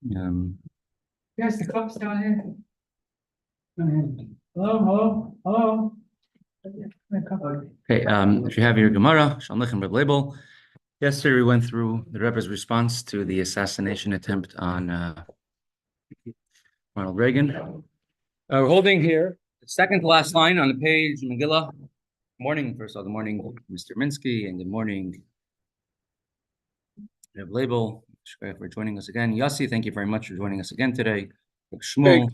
Yes, the clock's down here. Hello, hello. Okay, if you have your Gemara, Shalmich Rebbe label. Yesterday we went through the Rebbe's response to the assassination attempt on Ronald Reagan. We're holding here the second to last line on the page, Megillah. Good morning, first of all, good morning, Mr. Minsky, and good morning, Rebbe label. For joining us again. Yossi, thank you very much for joining us again today. Shmuel,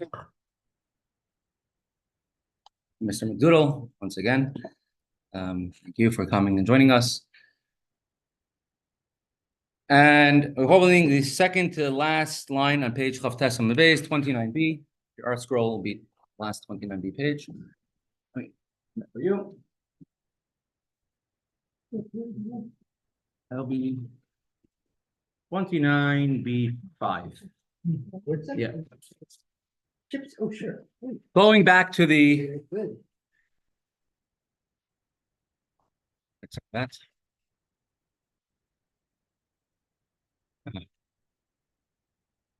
Mr. McDoodle, once again. Thank you for coming and joining us. And we're holding the second to last line on page Chavtes on the base, 29b. Your art scroll will be last 29b page. Wait, for you. That'll be 29b5. Yeah. Chips, oh sure. Going back to the that.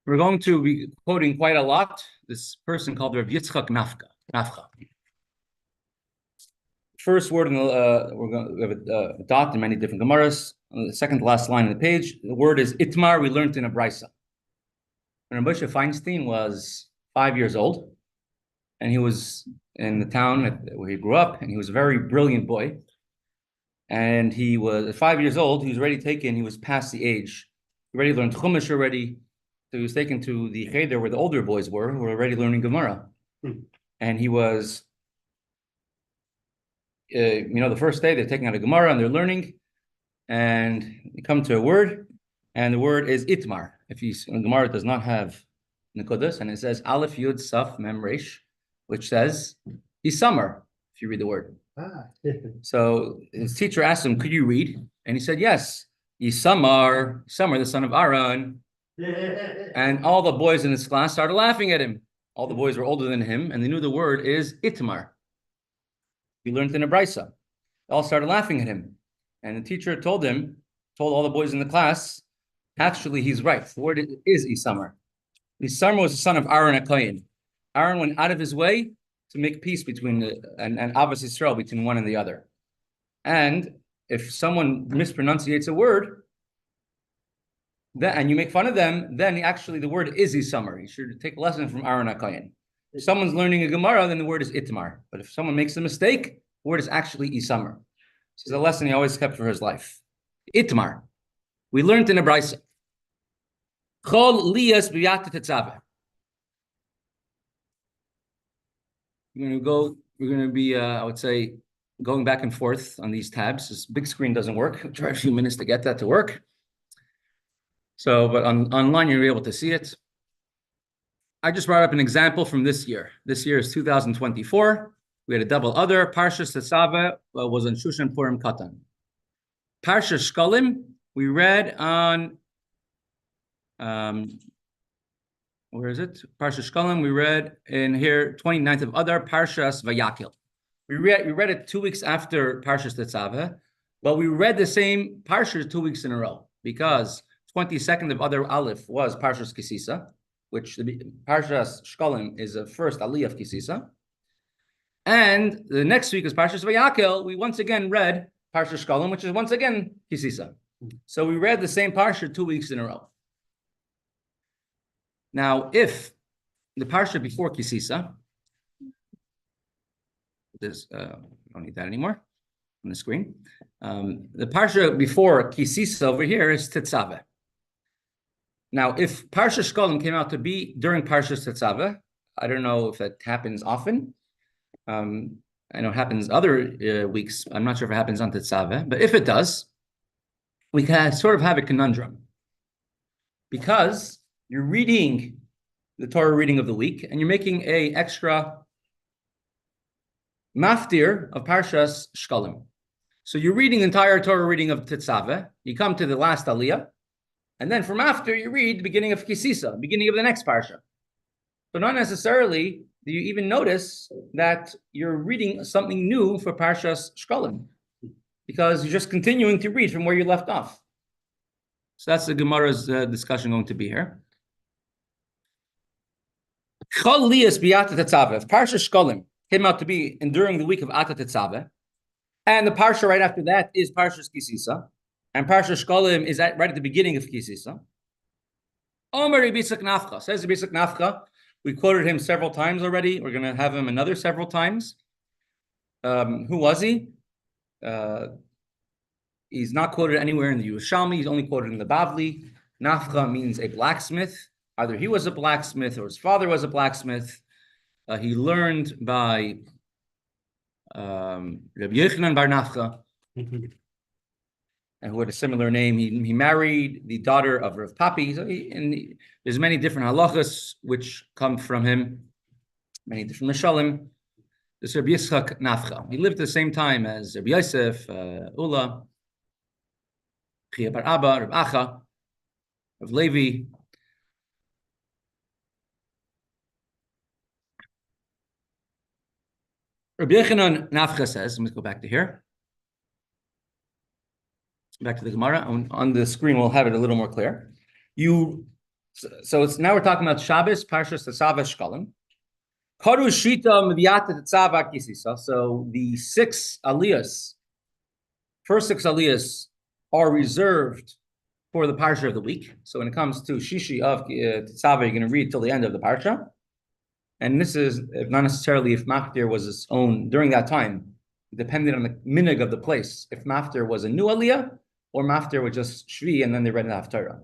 We're going to be quoting quite a lot this person called Rav Yitzchak Nafcha. First word in the we have a dot in many different Gemaras. On the second to last line of the page, the word is Itmar. We learned in a brisa. When Moshe Feinstein was 5 years old, and he was in the town where he grew up, and he was a very brilliant boy. And he was at 5 years old. He was already taken. He was past the age. He already learned Chumash already. So he was taken to the cheder where the older boys were, who were already learning Gemara. And he was, the first day they're taking out a Gemara and they're learning, and they come to a word, and the word is Itmar. If Gemara does not have Nikodas, and it says Aleph Yud Saf Mem Resh, which says Isamar, if you read the word. So his teacher asked him, could you read? And he said, yes, Isamar, the son of Aaron. And all the boys in his class started laughing at him. All the boys were older than him, and they knew the word is Itmar. He learned in a brisa. They all started laughing at him. And the teacher told all the boys in the class, actually, he's right. The word is Isamar. Isamar was the son of Aaron HaKohen. Aaron went out of his way to make peace between and Abbas Yisrael between one and the other. And if someone mispronunciates a word, and you make fun of them, then actually the word is Isamar. You should take a lesson from Aaron HaKohen. If someone's learning a Gemara, then the word is Itmar. But if someone makes a mistake, the word is actually Isamar. This is a lesson he always kept for his life. Itmar. We learned in a brisa. Chol liyas Veyaddata tetzaveh. We're going to be, I would say, going back and forth on these tabs. This big screen doesn't work. It'll try a few minutes to get that to work. So, but online, you'll be able to see it. I just brought up an example from this year. This year is 2024. We had a double other. Parshas Tetzaveh was on Shushan Purim Katan. Parshas Shekalim, we read on, where is it? Parshas Shekalim, we read in here, 29th of Adar, Parshas Vayakel. We read it 2 weeks after Parshas Tetzaveh, but we read the same Parshas 2 weeks in a row, because 22nd of Adar Aleph was Parshas Kisisa, which the Parshas Shekalim is the first Aliyah of Kisisa. And the next week is Parshas Vayakel. We once again read Parshas Shekalim, which is once again Kisisa. So we read the same Parsha 2 weeks in a row. Now, if the Parsha before Kisisa, this, I don't need that anymore on the screen. The Parsha before Kisisa over here is Tetzaveh. Now, if Parshas Shekalim came out to be during Parshas Tetzaveh, I don't know if that happens often. I know it happens other weeks. I'm not sure if it happens on Tetzaveh, but if it does, we can sort of have a conundrum. Because you're reading the Torah reading of the week, and you're making an extra maftir of Parshas Shekalim. So you're reading the entire Torah reading of Tetzaveh. You come to the last Aliyah, and then from after you read the beginning of Kisisa, beginning of the next Parsha. But not necessarily do you even notice that you're reading something new for Parshas Shekalim, because you're just continuing to read from where you left off. So that's the Gemara's discussion going to be here. Chol Lias Beyaddata Tetzaveh. If Parshas Shekalim came out to be during the week of Ata Tetzaveh, and the parsha right after that is Parshas Kisisa, and Parshas Shekalim is right at the beginning of Kisisa. Omer Rebbe Nafcha says Rebbe Nafcha. We quoted him several times already. We're going to have him another several times. Who was he? He's not quoted anywhere in the Yerushalmi. He's only quoted in the Bavli. Nafcha means a blacksmith. Either he was a blacksmith or his father was a blacksmith. He learned by Rabbi Yochanan bar Nafcha, who had a similar name. He married the daughter of Rav Papi. So there's many different halachas which come from him, many different mishalim. This Rabbi Yitzchak Nafcha. He lived at the same time as Rabbi Yosef, Ula, Chia bar Abba, Rav Acha, Rav Levi. Rabbi Yochanan Nafcha says, let me go back to here. Back to the Gemara. On the screen, we'll have it a little more clear. So it's now we're talking about Shabbos, Parshas Tetzaveh Shekalim. Karu Shita Veyaddata Tetzaveh Kisisa. So the first six aliyahs are reserved for the parsha of the week. So when it comes to Shishi of Tetzaveh, you're going to read till the end of the parsha. And this is not necessarily if Maftir was its own during that time, depending on the minig of the place. If Maftir was a new aliyah, or Maftir was just Shvi, and then they read the Haftarah.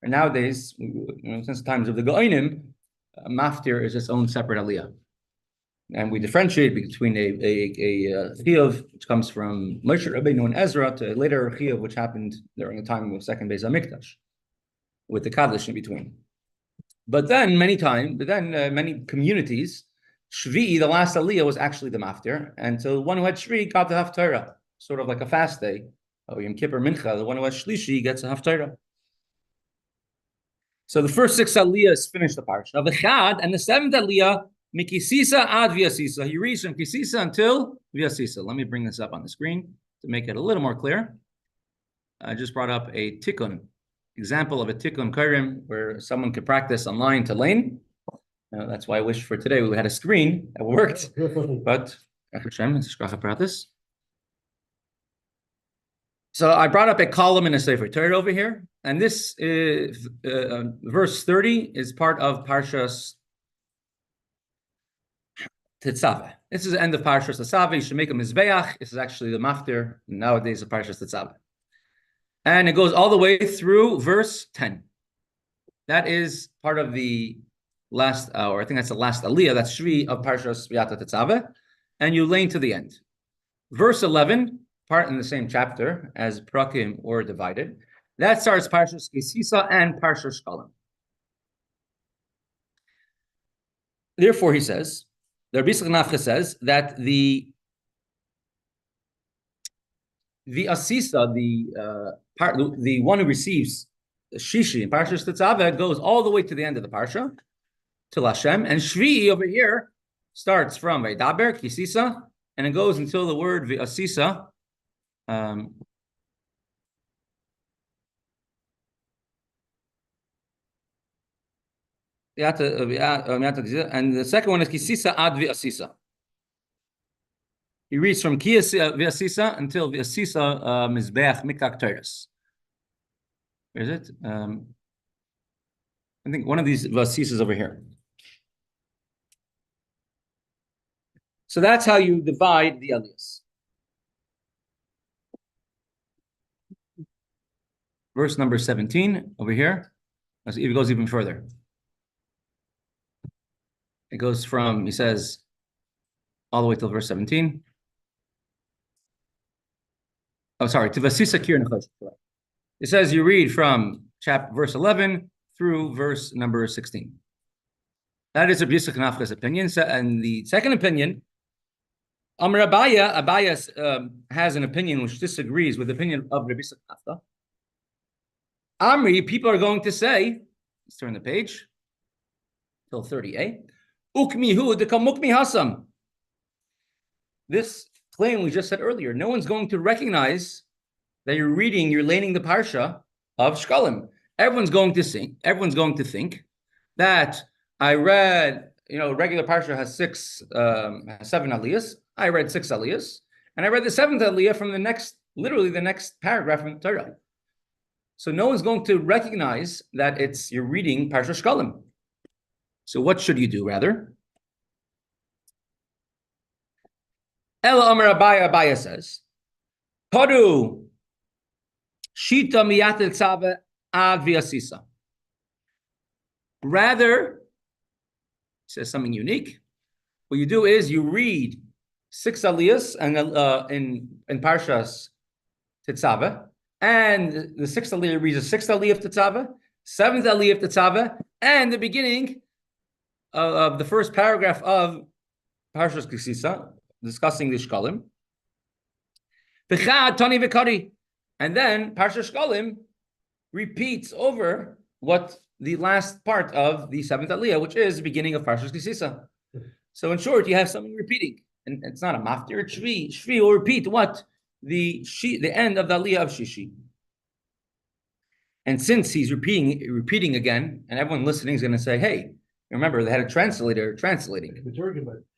And nowadays, since the times of the Go'inim, Maftir is its own separate aliyah. And we differentiate between a chiyuv, which comes from Moshe Rabbeinu and Ezra, to a later chiyuv, which happened during the time of the second Beis HaMikdash, with the Kaddish in between. But then many communities, Shvi, the last aliyah, was actually the Maftir. And so the one who had Shvi got the Haftarah, sort of like a fast day. Yom Kippur Mincha, the one who has Shlishi gets a Haftarah. So the first six aliyahs finish the parsha. And the seventh aliyah, Mikisisa ad Vyasisa. He reads from Kisisa until Vyasisa. Let me bring this up on the screen to make it a little more clear. I just brought up a tikkun, example of a tikkun karim where someone could practice online to lane. That's why I wish for today we had a screen that worked. But Hashem, it's shkacha pratis. So I brought up a column in a Sefer Torah over here, and this is verse 30 is part of Parshas Tetzaveh. This is the end of Parshas Tetzaveh. You should make a mizbeach. This is actually the maftir nowadays of Parshas Tetzaveh, and it goes all the way through verse 10. That is part of the last, or I think that's the last aliyah. That's Shvi of Parshas Veyaddata Tetzaveh, and you lane to the end. Verse 11. Part in the same chapter as prakim or divided. That starts Parshas Kisisa and Parshas Shekalim. Therefore, he says, the Rebbe Nafcha says that the asisa, the one who receives the shishi in Parshas Tetzaveh goes all the way to the end of the parsha, to Hashem, and Shvi over here starts from Veidaber, Kisisa, and it goes until the word V'asisa. And the second one is Kisisa ad V'asisa. He reads from Kisisa V'asisa until V'asisa Mizbeach Mikak Teres. Where is it? I think one of these V'asisas over here. So that's how you divide the aliyahs. Verse number 17 over here. It goes even further. It goes from, he says, all the way till verse 17. Oh, sorry, to Vasisa Kir. It says you read from verse 11 through verse number 16. That is Rabbi Yitzchak Nafcha's opinion. And the second opinion, Amar Abaya has an opinion which disagrees with the opinion of Rabbi Yitzchak Nafcha. Amri, people are going to say, let's turn the page, till 30a, Ukmihu dekam mukmi hasam. This claim we just said earlier, no one's going to recognize that you're laning the parsha of Shekalim. Everyone's going to think that I read regular Parsha has seven aliyahs. I read 6 aliyahs, and I read the 7th aliyah from literally the next paragraph from the Torah. So no one's going to recognize that you're reading Parshas Shekalim. So what should you do rather? Ela Amar Abaya says, Podu Shita Miyatel Tzava Ad V'Yasisa. Rather, says something unique. What you do is you read 6 aliyahs and in Parshas Tetzaveh, and the 6th aliyah reads the 6th aliyah of Tetzaveh, 7th aliyah of Tetzaveh, and the beginning of the first paragraph of Parshas Kisisa, discussing the Shekalim. V'chad Tani v'Kari, and then Parshas Shekalim repeats over what the last part of the 7th aliyah, which is the beginning of Parshas Kisisa. So in short, you have something repeating, and it's not a maftir, it's shvi. Shvi will repeat what? The end of the aliyah of Shishi. And since he's repeating again, and everyone listening is going to say, hey, remember, they had a translator translating.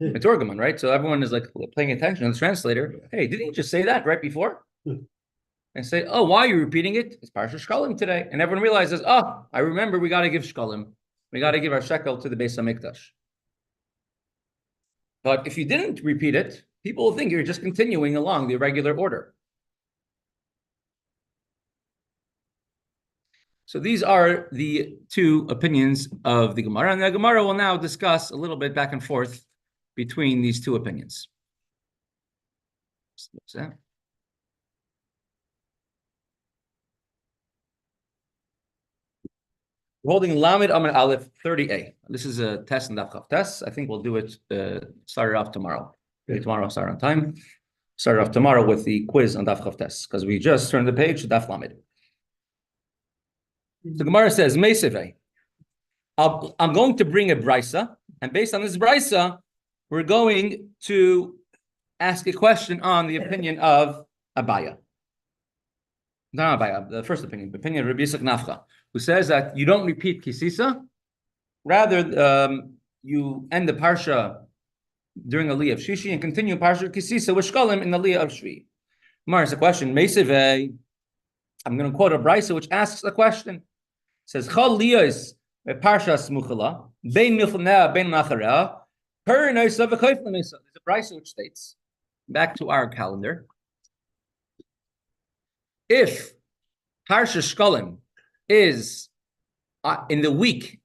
Metorgaman, right? So everyone is like paying attention to the translator. Hey, didn't you just say that right before? And say, oh, why are you repeating it? It's Parshas Shekalim today. And everyone realizes, oh, I remember we got to give Shekalim. We got to give our shekel to the Beis HaMikdash. But if you didn't repeat it, people will think you're just continuing along the regular order. So these are the 2 opinions of the Gemara. And the Gemara will now discuss a little bit back and forth between these 2 opinions. What's that? We're holding Lamed Amud Aleph 30a. This is a test in Daf Chav Tes. I think we'll do it, start it off tomorrow. Maybe tomorrow, start on time. Start it off tomorrow with the quiz on Daf Chav Tes, because we just turned the page to Daf Lamed. The Gemara says, Meisevei, I'm going to bring a brisa, and based on this brisa, we're going to ask a question on the opinion of Abaya. Not Abaya, the first opinion of Rabbi Yitzchak Nafcha, who says that you don't repeat Kisisa, rather you end the Parsha during Aliyah of Shishi and continue Parsha Kisisa with Shekalim in the Aliyah of Shvi. Gemara is a question, Meisevei, I'm going to quote a brisa which asks a question. It says, Chol liyos Parshas Muchala, bein milchanea, bein nacharea, per noisa v'koif l'noisa. There's a brisa which states, back to our calendar, if Parshas Shekalim is in the week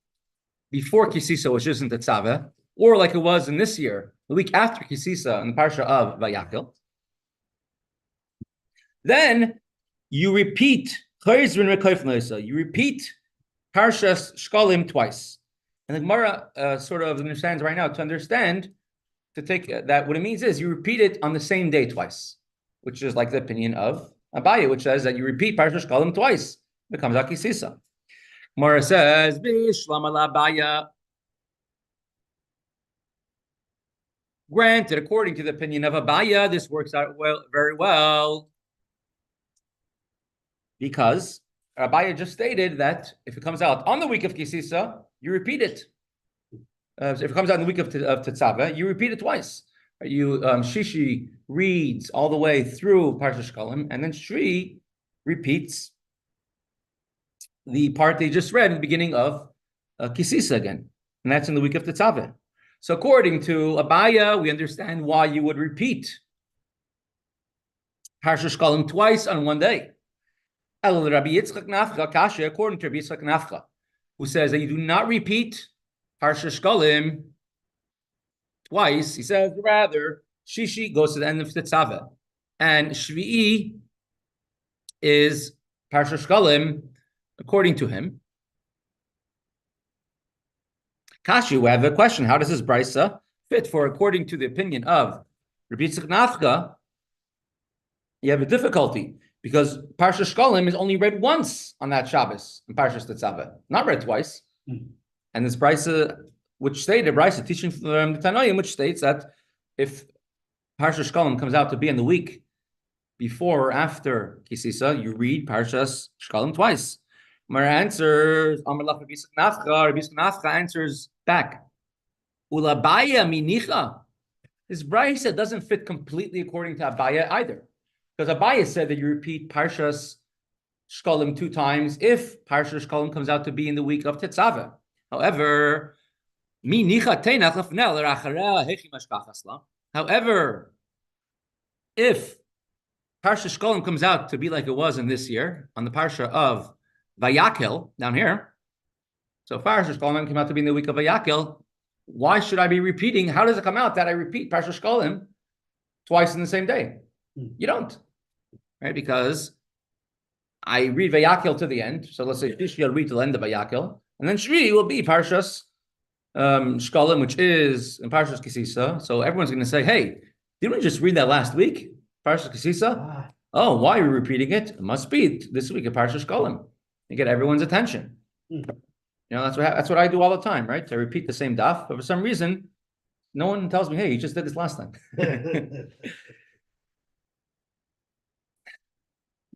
before Kisisa, which isn't Tetzaveh, or like it was in this year, the week after Kisisa in the Parsha of Vayakhel, then you repeat Parshas Shekalim twice. And the Gemara sort of understands right now to take that what it means is you repeat it on the same day twice, which is like the opinion of Abaye, which says that you repeat Parshas Shekalim twice. It becomes Akisisa. Gemara says, Bishlam ala Abaya. Granted, according to the opinion of Abaya, this works out very well. Because Abaya just stated that if it comes out on the week of Kisisa, you repeat it. If it comes out in the week of Tetzaveh, you repeat it twice. Shishi reads all the way through Parshas Shekalim, and then Shri repeats the part they just read in the beginning of Kisisa again, and that's in the week of Tetzaveh. So according to Abaya, we understand why you would repeat Parshas Shekalim twice on one day. According to Rabbi Yitzchak Nafcha, who says that you do not repeat Parshas Shekalim twice. He says rather Shishi goes to the end of Tetzaveh, and Shvi'i is Parshas Shekalim, according to him. Kashi, we have a question. How does this brisa fit for, according to the opinion of Rabbi Yitzchak Nafcha? You have a difficulty, because Parshas Shekalim is only read once on that Shabbos in Parshas Tetzaveh, not read twice. And this brisa, which stated, brisa teaching from the Tanoim, which states that if Parshas Shekalim comes out to be in the week before or after Kisisa, you read Parshas Shekalim twice. Mar answers, Rabbi Yitzchak Nafcha answers back. Ulabaya minicha. This brayse doesn't fit completely according to Abaya either. Because Abaya said that you repeat Parshas Shekalim 2 times if Parshas Shekalim comes out to be in the week of Tetzaveh. However, However, if Parshas Shekalim comes out to be like it was in this year, on the Parsha of Vayakel, down here, so Parshas Shekalim came out to be in the week of Vayakel, why should I be repeating? How does it come out that I repeat Parshas Shekalim twice in the same day? You don't, right? Because I read Vayakel to the end. So let's say Shishi, I'll read to the end of Vayakel, and then Shri will be Parshas Shekalim, which is in Parshas Kisisa. So everyone's going to say, "Hey, didn't we just read that last week, Parshas Kisisa? Oh, why are we repeating it? It must be this week at Parshas Shekalim." You get everyone's attention. You know, that's what I do all the time, right? I repeat the same daf, but for some reason, no one tells me, "Hey, you just did this last time."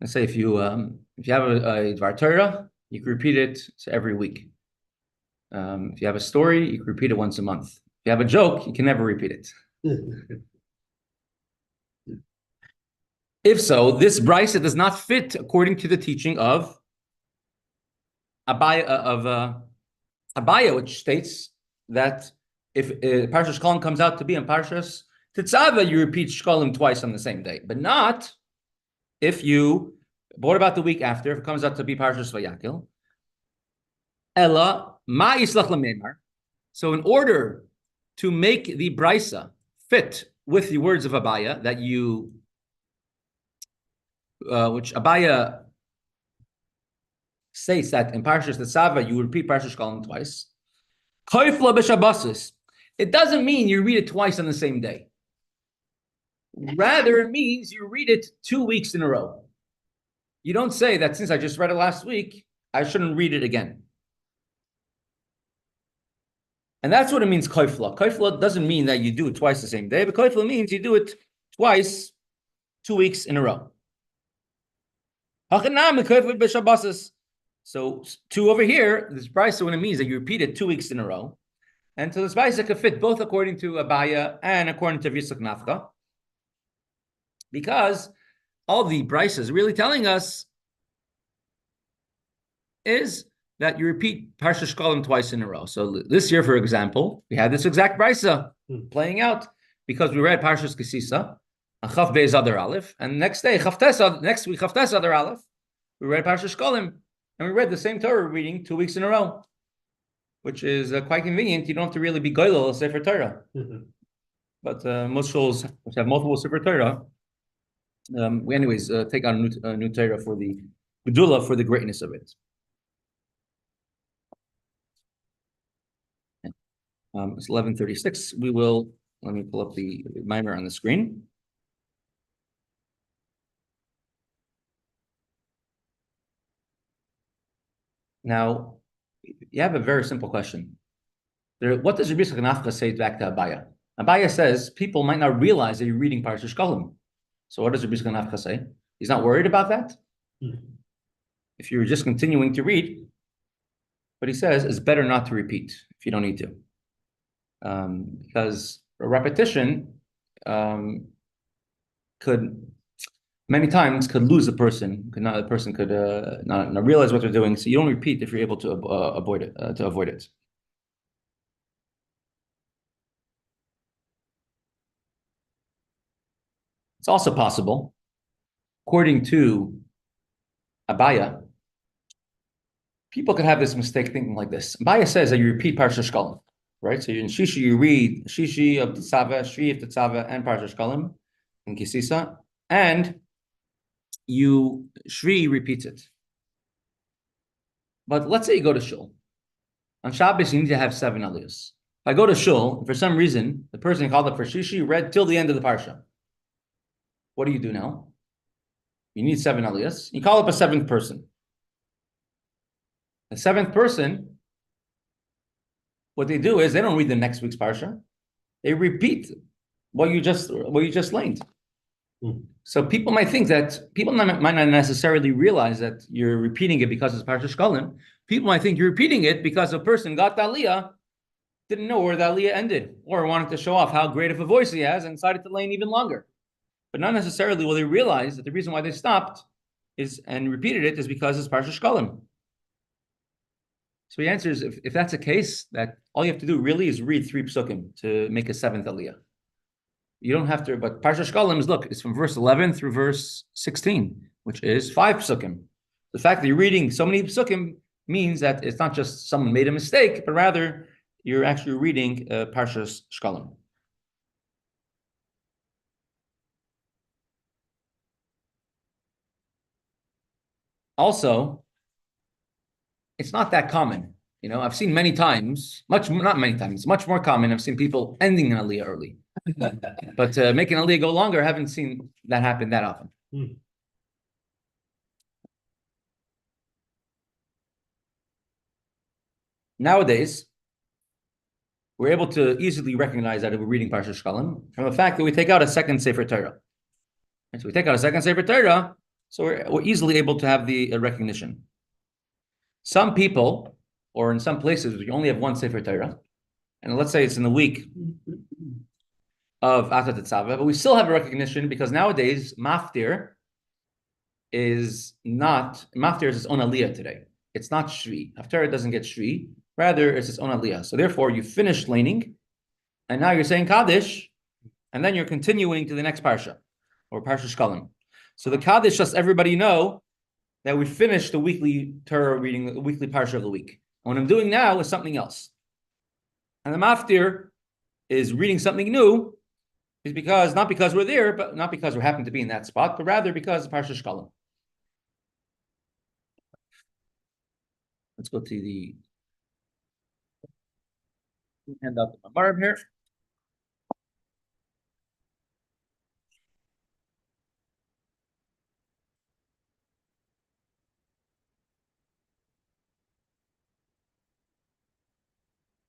Let's say if you have a Dvar Torah, you can repeat it every week. If you have a story, you can repeat it once a month. If you have a joke, you can never repeat it. If so, this brayse does not fit according to the teaching of Abaya, which states that if Parshas Shekalim comes out to be in Parshas Tetzaveh, you repeat Shekalim twice on the same day, but not if you, what about the week after, if it comes out to be Parshas Vayakel? Ella ma yislach lememar. So in order to make the brayse fit with the words of Abaya that you, which Abaya states that in Parshas Tetzaveh you repeat Parshas Shekalim twice. Koifla b'shabbasis. It doesn't mean you read it twice on the same day. Rather, it means you read it 2 weeks in a row. You don't say that since I just read it last week, I shouldn't read it again. And that's what it means, koifla. Koifla doesn't mean that you do it twice the same day, but koifla means you do it twice, 2 weeks in a row. So 2 over here, this brayse, when it means that you repeat it 2 weeks in a row, and so this brayse could fit both according to Abaya and according to Yitzchak Nafka, because all the brayses really telling us is that you repeat Parshas Shekalim twice in a row. So this year, for example, we had this exact brayse playing out because we read Parshas Kisisa, Chaf Beis Adar Aleph, and next week Chavtes Adar Aleph, we read Parshas Shekalim, and we read the same Torah reading 2 weeks in a row, which is quite convenient. You don't have to really be goylel Sefer Torah. But most shuls which have multiple Sefer Torah, we anyways take on a new Torah for the Gedula, for the greatness of it. It's 11:36. Let me pull up the mimer on the screen. Now, you have a very simple question. What does Rabbi Tzvi say back to Abaya? Abaya says people might not realize that you're reading Parshas Shekalim. So what does Rabbi Tzvi say? He's not worried about that. If you're just continuing to read, but he says it's better not to repeat if you don't need to, because a repetition could many times could lose a person. The person could not realize what they're doing. So you don't repeat if you're able to avoid it. It's also possible, according to Abaya, people could have this mistake thinking like this. Abaya says that you repeat Parshas Shekalim, right? So in Shishi you read Shishi of Tetzaveh, Shri of Tetzaveh, and Parshas Shekalim in Kisisa, and Shri repeats it. But let's say you go to shul. On Shabbos, you need to have 7 aliyos. If I go to shul, for some reason, the person called up for Shishi read till the end of the Parsha. What do you do now? You need 7 aliyos. You call up a 7th person. The 7th person, what they do is they don't read the next week's Parsha. They repeat what you just learned. So people might think that, people might not necessarily realize that you're repeating it because it's Parshas Shekalim. People might think you're repeating it because a person got the aliyah didn't know where the aliyah ended, or wanted to show off how great of a voice he has and decided to lane even longer. But not necessarily will they realize that the reason why they stopped is and repeated it is because it's Parshas Shekalim. So he answers, if that's the case, that all you have to do really is read 3 psukim to make a 7th aliyah. You don't have to, but Parshas Shekalim is, look, it's from verse 11 through verse 16, which is 5 psukim. The fact that you're reading so many psukim means that it's not just someone made a mistake, but rather you're actually reading Parshas Shekalim. Also, it's not that common. I've seen many times, not many times, much more common. I've seen people ending an aliyah early. But making aliyah go longer, I haven't seen that happen that often. Nowadays, we're able to easily recognize that if we're reading Parshas Shekalim from the fact that we take out a second Sefer Torah. And so we take out a second Sefer Torah, so we're easily able to have the recognition. Some people, or in some places, we only have one Sefer Torah, and let's say it's in the week of Atat Tzava, but we still have a recognition because nowadays Maftir is its own aliyah today. It's not Shvi. Haftarah doesn't get Shvi, rather it's its own aliyah. So therefore you finish laning, and now you're saying Kaddish, and then you're continuing to the next Parsha, or Parsha Shekalim. So the Kaddish lets everybody know that we finished the weekly Torah reading, the weekly Parsha of the week. And what I'm doing now is something else. And the Maftir is reading something new, is not because we're there, but not because we happen to be in that spot, but rather because of Parsha Shekalim. Let's go to the hand up the Marb here.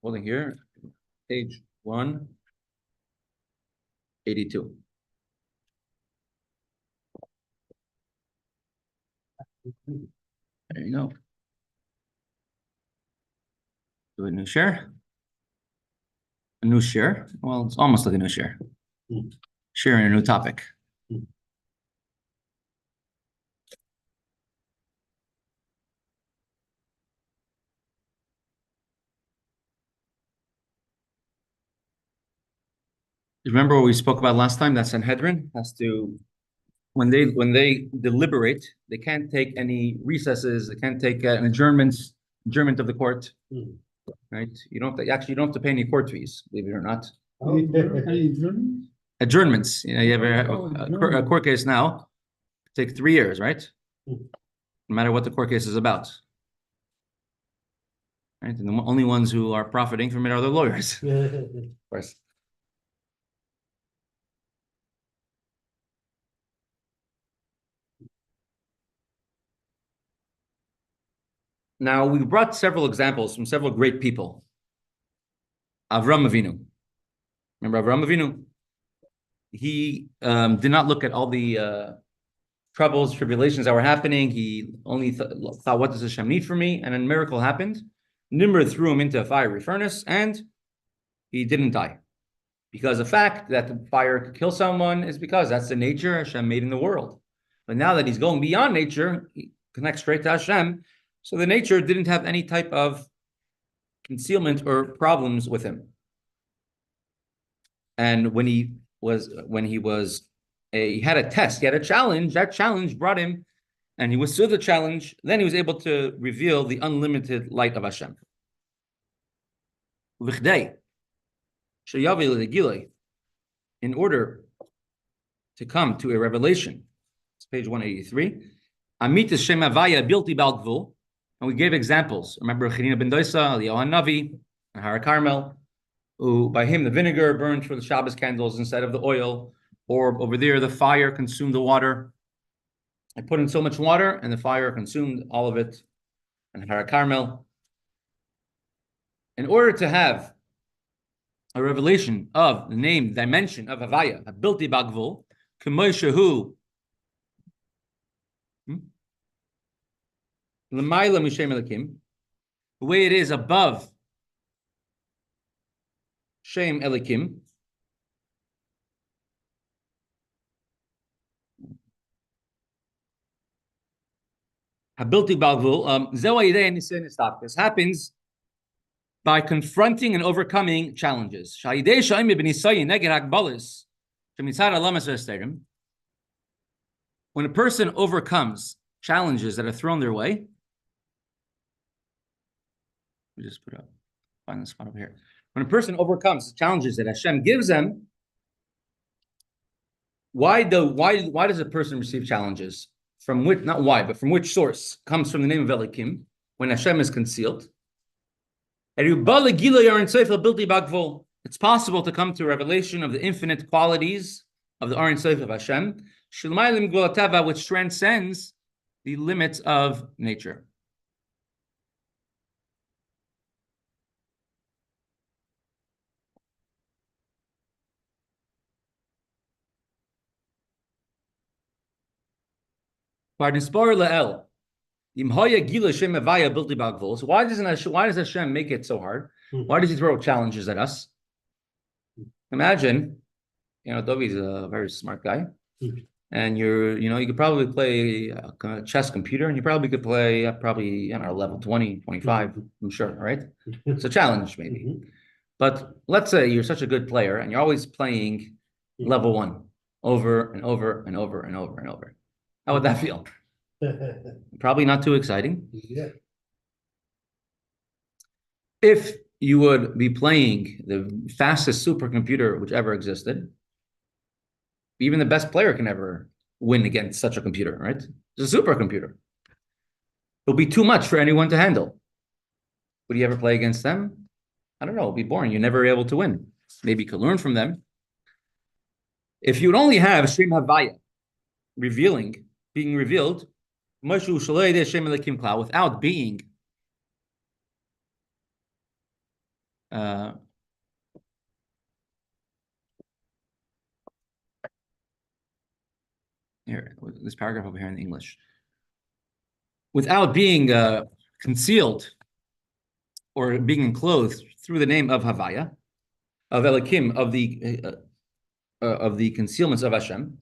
Holding here, page 182. There you go. Do a new share. A new share. Well, it's almost like a new share. Sharing a new topic. Remember what we spoke about last time? That Sanhedrin has to, when they deliberate, they can't take any recesses. They can't take an adjournment of the court. Right? You don't have to pay any court fees, believe it or not. Adjournments. You have a court case now. Take 3 years, right? No matter what the court case is about. Right? And the only ones who are profiting from it are the lawyers. Of course. Now, we brought several examples from several great people. Avram Avinu. Remember Avram Avinu? He did not look at all the troubles, tribulations that were happening. He only thought, what does Hashem need from me? And a miracle happened. Nimrod threw him into a fiery furnace, and he didn't die. Because the fact that the fire could kill someone is because that's the nature Hashem made in the world. But now that he's going beyond nature, he connects straight to Hashem. So the nature didn't have any type of concealment or problems with him. And when he had a test, he had a challenge. That challenge brought him, and he withstood the challenge. Then he was able to reveal the unlimited light of Hashem. In order to come to a revelation, it's page 183. And we gave examples. Remember Chanina ben Dosa, Eliyahu Navi, and Har Carmel, who by him the vinegar burned for the Shabbos candles instead of the oil, or over there the fire consumed the water. I put in so much water, and the fire consumed all of it. And Har Carmel. In order to have a revelation of the name, dimension of Havaya, Bilti Bagvul, K'moshehu, L'mayla Mishem Elikim, the way it is above Shem Elikim. Habilti Balvul. This happens by confronting and overcoming challenges. When a person overcomes challenges that are thrown their way, we just find the spot over here. When a person overcomes challenges that Hashem gives them, why does a person receive challenges? From which, not why, but from which source? Comes from the name of Elikim, when Hashem is concealed. It's possible to come to a revelation of the infinite qualities of the Aron Sof of Hashem, which transcends the limits of nature. So why does Hashem make it so hard? Why does he throw challenges at us? Imagine, Dovi's a very smart guy, and you could probably play a chess computer, and you probably could play level 20, 25, I'm sure, right? It's a challenge maybe. But let's say you're such a good player, and you're always playing level 1 over and over and over and over and over. How would that feel? Probably not too exciting. Yeah. If you would be playing the fastest supercomputer which ever existed, even the best player can never win against such a computer, right? It's a supercomputer. It'll be too much for anyone to handle. Would you ever play against them? I don't know. It'll be boring. You're never able to win. Maybe you could learn from them. If you would only have Shem Havaya being revealed, without being here, this paragraph over here in English, without being concealed or being enclosed through the name of Havaya, of Elikim, of the concealments of Hashem,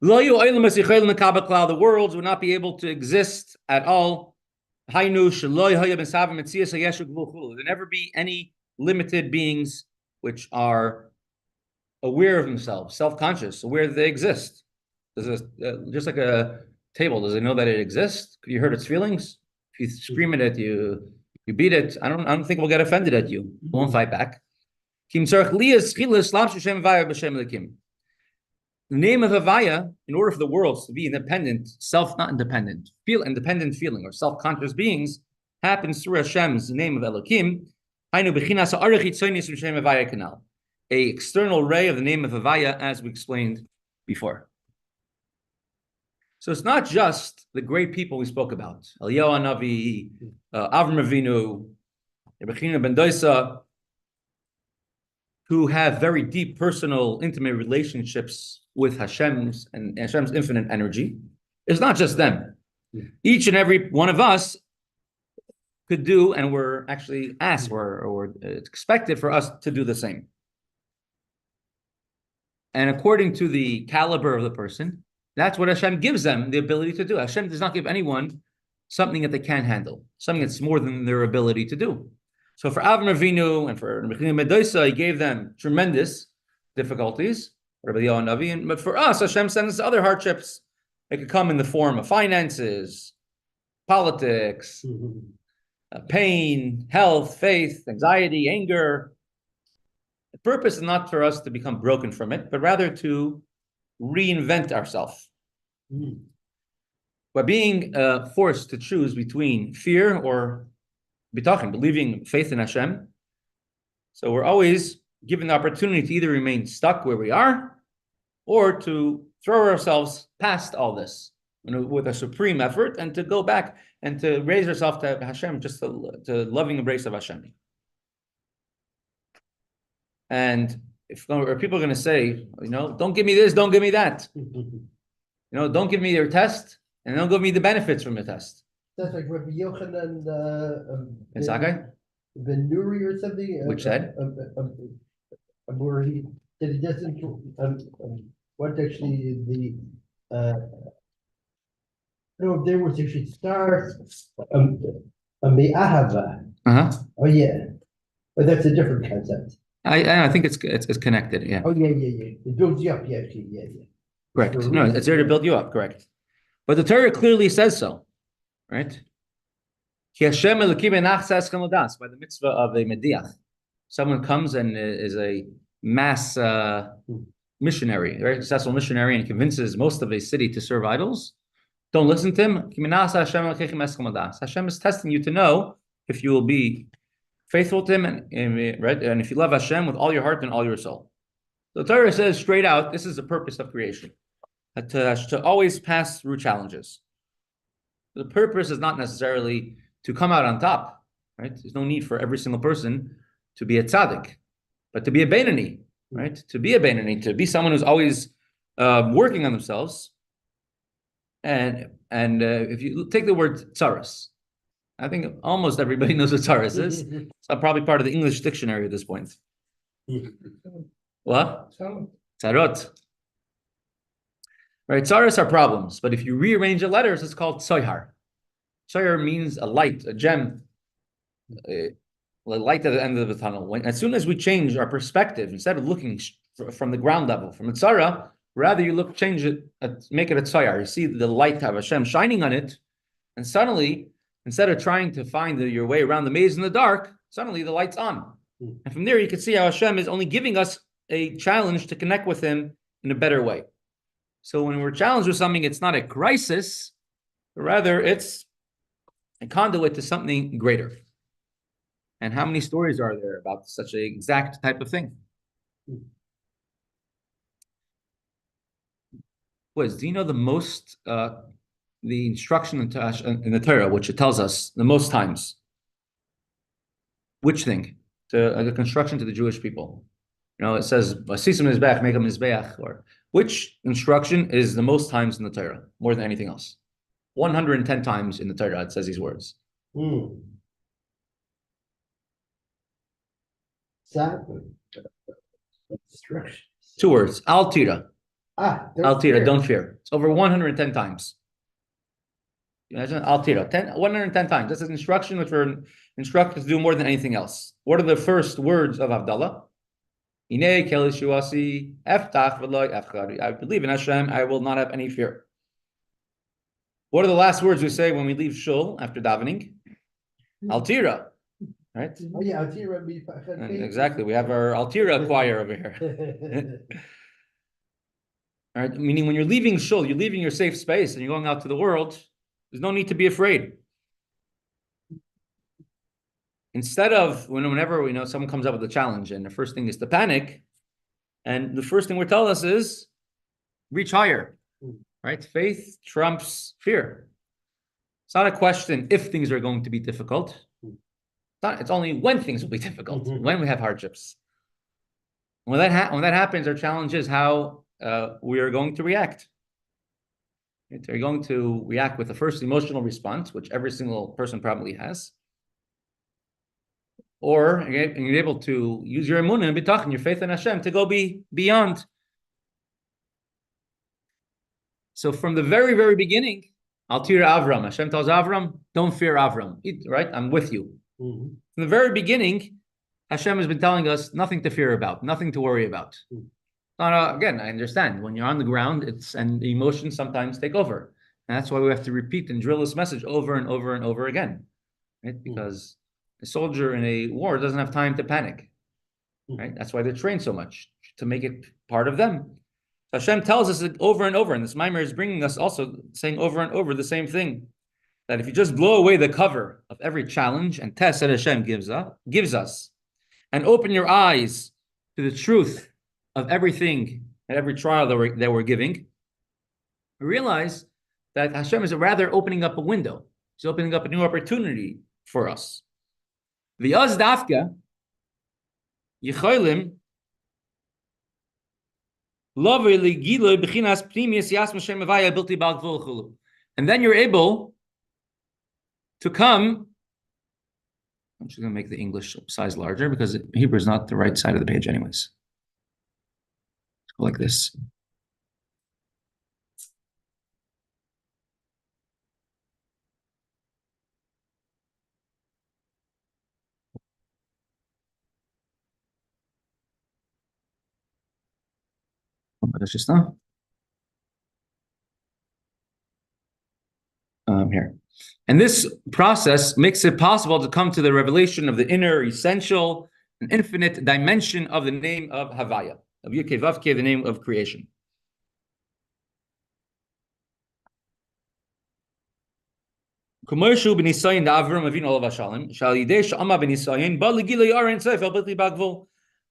the worlds would not be able to exist at all. There never be any limited beings which are aware of themselves, self-conscious, aware that they exist. Just like a table, does it know that it exists? Could you hurt its feelings? If you scream at it, you beat it, I don't think we'll get offended at you. We won't fight back. The name of Havaya, in order for the worlds to be independent, independent feeling or self-conscious beings, happens through Hashem's name of Elohim, a external ray of the name of Havaya, as we explained before. So it's not just the great people we spoke about, Eliyahu Hanavi, Avram Avinu, Rebbe ben Doisa, who have very deep, personal, intimate relationships with Hashem's and Hashem's infinite energy. It's not just them. Each and every one of us could do, and we're actually asked or it's expected for us to do the same. And according to the caliber of the person, that's what Hashem gives them the ability to do. Hashem does not give anyone something that they can't handle, something that's more than their ability to do. So for Avram Avinu and for Medoisa, he gave them tremendous difficulties, but for us, Hashem sends other hardships. It could come in the form of finances, politics, pain, health, faith, anxiety, anger. The purpose is not for us to become broken from it, but rather to reinvent ourselves. By being forced to choose between fear or bitachon, believing faith in Hashem, so we're always given the opportunity to either remain stuck where we are or to throw ourselves past all this with a supreme effort and to go back and to raise ourselves to Hashem, just to loving embrace of Hashem. And if people are going to say, don't give me this, don't give me that, don't give me your test and don't give me the benefits from the test. That's like Rabbi Yochanan Ben Nuri or something. Which said? where he doesn't, what actually the, no, there was, you should start, the ahava. Oh, yeah, but that's a different concept. I think it's connected. Yeah. Oh, yeah. It builds you up, yeah, actually, yeah. Correct. No, it's there to build you up. Correct. But the Torah clearly says so, right? By the mitzvah of a mediach, someone comes and is a mass missionary, very successful missionary, and convinces most of a city to serve idols. Don't listen to him. Hashem is testing you to know if you will be faithful to him, and if you love Hashem with all your heart and all your soul. The Torah says straight out, this is the purpose of creation, to always pass through challenges. The purpose is not necessarily to come out on top, right? There's no need for every single person to be a tzaddik, but to be a beinoni, right? To be a beinoni, to be someone who's always working on themselves. And if you take the word tzaras, I think almost everybody knows what tzaras is. It's probably part of the English dictionary at this point. What? Tzarot. Right, tzaras are problems, but if you rearrange the letters, it's called tzoyhar. Tzoyhar means a light, a gem, a light at the end of the tunnel. As soon as we change our perspective, instead of looking from the ground level, from a tzara, rather you change it, make it a tzoyhar. You see the light of Hashem shining on it, and suddenly, instead of trying to find your way around the maze in the dark, suddenly the light's on. And from there, you can see how Hashem is only giving us a challenge to connect with Him in a better way. So when we're challenged with something, it's not a crisis, but rather it's a conduit to something greater. And how many stories are there about such an exact type of thing? Do you know the most, the instruction in the Torah, which it tells us the most times? Which thing? The construction to the Jewish people. You know, it says, "Asisim mizbeach, make a mizbeach," or which instruction is the most times in the Torah, more than anything else? 110 times in the Torah it says these words. Two words, al tira. Al tira, don't fear. It's over 110 times. Imagine al tira, 110 times. This is instruction which we're instructed to do more than anything else. What are the first words of Havdalah? I believe in Hashem, I will not have any fear. What are the last words we say when we leave shul after davening? Al tira, right? Oh yeah, al tira. Exactly, we have our al tira choir over here. All right, meaning when you're leaving shul, you're leaving your safe space and you're going out to the world, there's no need to be afraid. Instead of whenever we know someone comes up with a challenge and the first thing is to panic, and the first thing we're telling us is reach higher, right? Faith trumps fear. It's not a question if things are going to be difficult. It's only when things will be difficult, when we have hardships. When that happens, our challenge is how we are going to react. They're going to react with the first emotional response, which every single person probably has. Or you're able to use your emunah and bitachon, your faith in Hashem, to go beyond. So from the very, very beginning, Al tira Avram, Hashem tells Avram, don't fear Avram, right? I'm with you. From the very beginning, Hashem has been telling us nothing to fear about, nothing to worry about. Again, I understand when you're on the ground, and the emotions sometimes take over. And that's why we have to repeat and drill this message over and over and over again, right? Because a soldier in a war doesn't have time to panic, right? That's why they're trained so much, to make it part of them. So Hashem tells us it over and over, and this mimer is bringing us also saying over and over the same thing, that if you just blow away the cover of every challenge and test that Hashem gives us, and open your eyes to the truth of everything and every trial that we're giving, realize that Hashem is rather opening up a window. He's opening up a new opportunity for us. V'az dafka yicholim lover ligilo b'chinas pnimius yasma shem mevaya bilti bal gvul chulu, and then you're able to come. I'm just going to make the English size larger because Hebrew is not the right side of the page, anyways. like this. Here. And this process makes it possible to come to the revelation of the inner, essential, and infinite dimension of the name of Havaya, of Yud-Kei Vav-Kei, the name of creation. Avram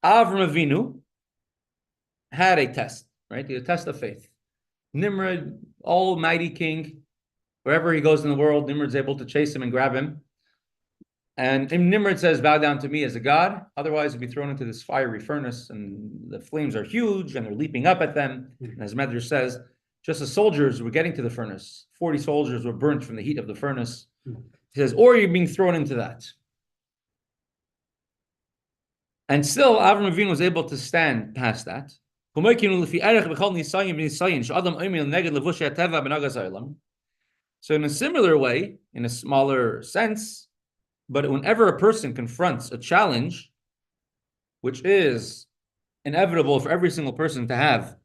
Avinu had a test, right? A test of faith. Nimrod, almighty king, wherever he goes in the world, Nimrod's able to chase him and grab him. And Nimrod says, bow down to me as a god, otherwise he'll be thrown into this fiery furnace, and the flames are huge, and they're leaping up at them. And as Medrash says, just as soldiers were getting to the furnace, 40 soldiers were burnt from the heat of the furnace. He says, or you're being thrown into that. And still, Avram Avinu was able to stand past that. So in a similar way, in a smaller sense, but whenever a person confronts a challenge, which is inevitable for every single person to have,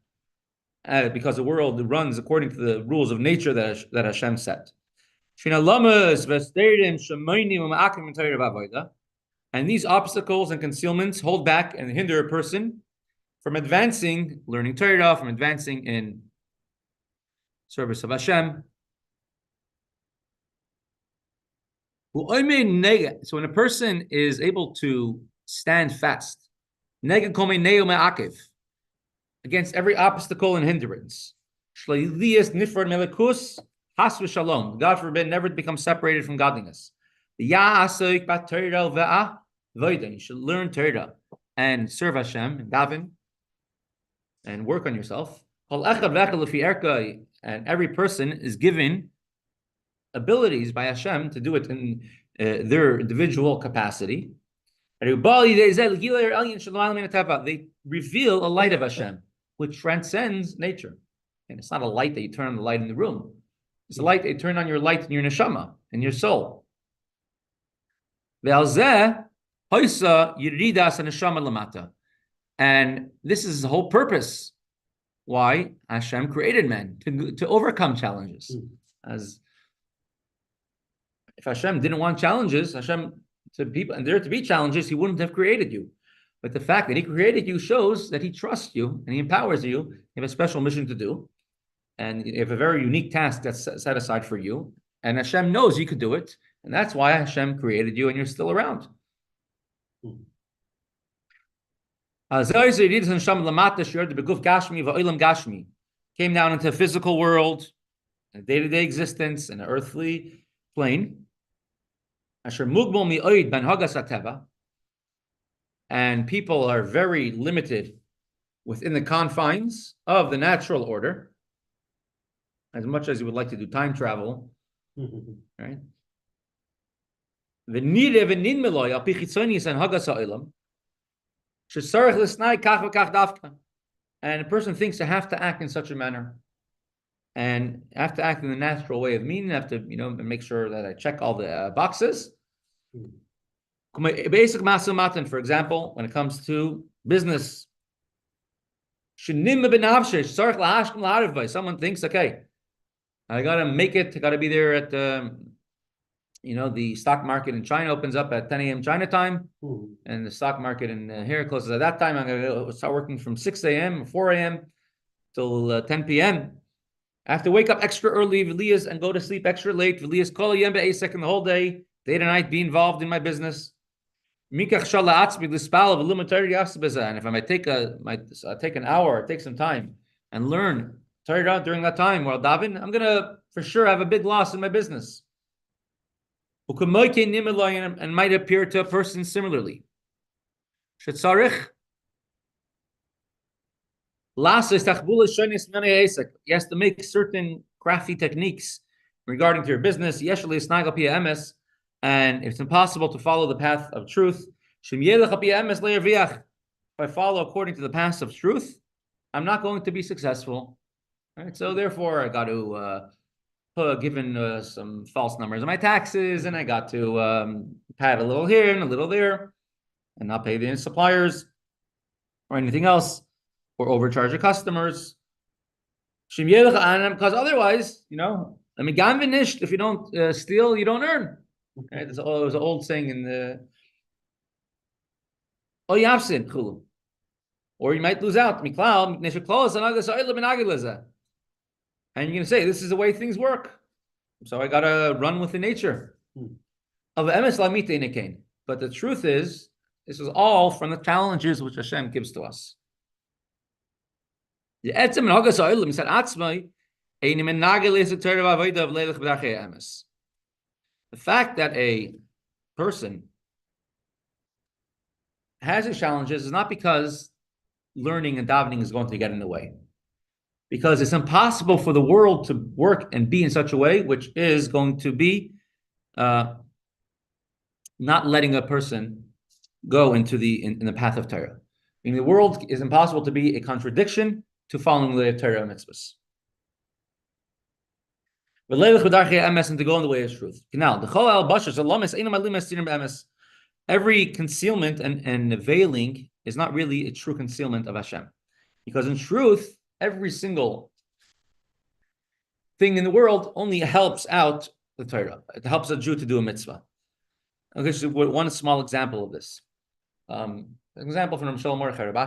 because the world runs according to the rules of nature that Hashem set. And these obstacles and concealments hold back and hinder a person from advancing, learning Torah, from advancing in service of Hashem. So when a person is able to stand fast against every obstacle and hindrance, God forbid, never to become separated from godliness. You should learn Torah and serve Hashem and daven and work on yourself. And every person is given abilities by Hashem to do it in their individual capacity. They reveal a light of Hashem, which transcends nature. And it's not a light that you turn on the light in the room. It's a light that you turn on your light in your neshama, in your soul. And this is the whole purpose why Hashem created man, to overcome challenges. As if Hashem didn't want challenges, and there to be challenges, he wouldn't have created you. But the fact that he created you shows that he trusts you and he empowers you. You have a special mission to do, and you have a very unique task that's set aside for you. And Hashem knows you could do it, and that's why Hashem created you, and you're still around. Came down into a physical world, a day-to-day existence, an earthly plane. And people are very limited within the confines of the natural order, as much as you would like to do time travel, right? And a person thinks they have to act in such a manner, and I have to act in the natural way of meaning. I have to, make sure that I check all the boxes. Basic masamatan, for example, when it comes to business, someone thinks, okay, I gotta make it. I gotta be there at the stock market in China opens up at 10 a.m. China time, and the stock market in here closes at that time. I'm gonna start working from 6 a.m. or 4 a.m. till 10 p.m. I have to wake up extra early, and go to sleep extra late. In the whole day and night, be involved in my business. And if I might take an hour, take some time and learn Torah during that time while daven, I'm gonna for sure have a big loss in my business. And might appear to a person similarly. He has to make certain crafty techniques regarding to your business. And it's impossible to follow the path of truth. If I follow according to the path of truth, I'm not going to be successful. Right? So therefore, I got to given some false numbers on my taxes, and I got to pad a little here and a little there, and not pay the suppliers or anything else, or overcharge the customers. Because otherwise, if you don't steal, you don't earn. Right? There's an old saying in the or you might lose out. And you're going to say, this is the way things work. So I got to run with the nature. But the truth is, this is all from the challenges which Hashem gives to us. The fact that a person has his challenges is not because learning and davening is going to get in the way. Because it's impossible for the world to work and be in such a way which is going to be not letting a person go into in the path of Torah. In the world is impossible to be a contradiction to following the Torah mitzvahs. And to go in the way of truth. Every concealment and veiling is not really a true concealment of Hashem. Because in truth, every single thing in the world only helps out the Torah. It helps a Jew to do a mitzvah. Okay, so one small example of this. An example from Hershel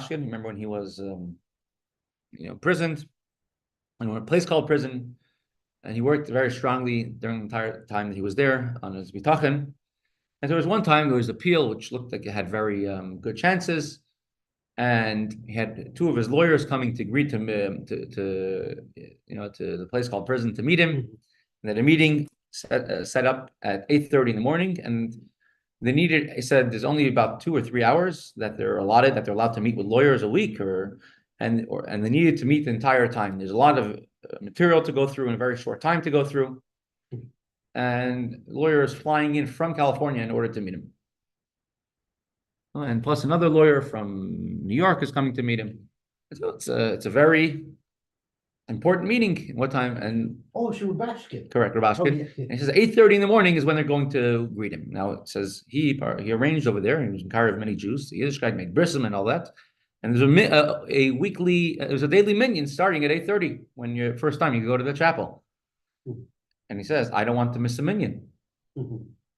remember when he was imprisoned, in a place called prison, and he worked very strongly during the entire time that he was there on his bitachon. And there was one time there was an appeal which looked like it had very good chances, and he had two of his lawyers coming to greet him to the place called prison to meet him. And they had a meeting set up at 8:30 in the morning, and he said there's only about 2 or 3 hours that they're allowed to meet with lawyers a week, and they needed to meet the entire time. There's a lot of material to go through in a very short time to go through. And lawyers flying in from California in order to meet him. And plus another lawyer from New York is coming to meet him. So it's a very important meeting. What time? And Shiur. Correct, Rabashkin. And he says 8:30 in the morning is when they're going to greet him. Now it says he arranged over there. He was in Karav many Jews. The Yiddish guy made brism and all that. And there's there's a daily minyan starting at 8:30 when you're first time you go to the chapel. And he says, I don't want to miss a minyan.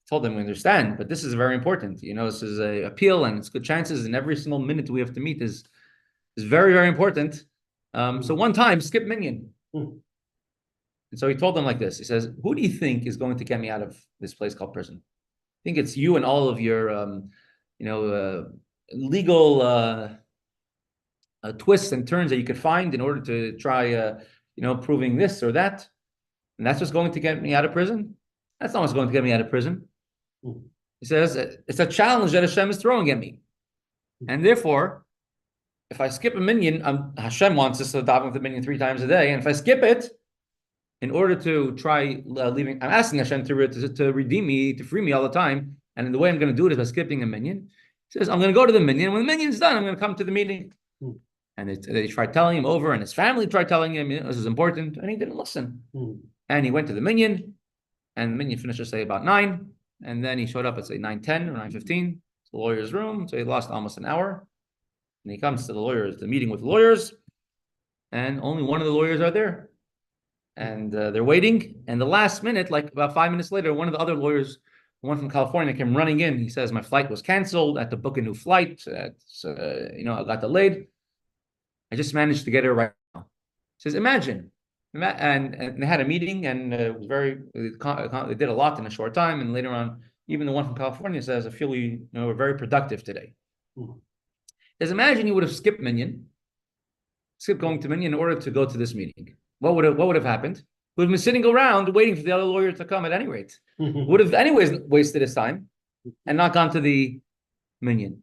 Told him we understand, but this is very important. This is an appeal and it's good chances, and every single minute we have to meet is very, very important. So one time, skip minyan. And so he told them like this. He says, who do you think is going to get me out of this place called prison? I think it's you and all of your legal twists and turns that you could find in order to try proving this or that. And that's what's going to get me out of prison? That's not what's going to get me out of prison. He says, it's a challenge that Hashem is throwing at me. And therefore, if I skip a minyan, Hashem wants us to daven with the minyan 3 times a day. And if I skip it, in order to try leaving, I'm asking Hashem to redeem me, to free me all the time. And the way I'm going to do it is by skipping a minyan. He says, I'm going to go to the minyan. When the minyan's done, I'm going to come to the meeting. And they tried telling him over, and his family tried telling him, this is important. And he didn't listen. And he went to the minyan, and the minyan finished at say about 9, and then he showed up at say 9:10 or 9:15 to the lawyer's room. So he lost almost an hour. And he comes to the meeting with the lawyers, and only one of the lawyers are there, and they're waiting. And the last minute, like about 5 minutes later, one of the other lawyers, the one from California, came running in. He says, "My flight was canceled. I had to book a new flight. I got delayed. I just managed to get here right now." He says, "Imagine." And they had a meeting, and it was they did a lot in a short time. And later on, even the one from California says, I feel we're very productive today. Just imagine you would have skipped going to minyan in order to go to this meeting. What would have happened? He would have been sitting around waiting for the other lawyer to come at any rate. Would have anyways wasted his time and not gone to the minyan.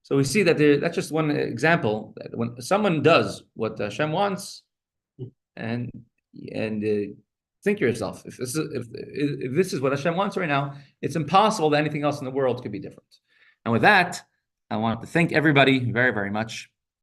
So we see that that's just one example that when someone does what Hashem wants, and think to yourself, if this is what Hashem wants right now, it's impossible that anything else in the world could be different. And with that, I want to thank everybody very, very much.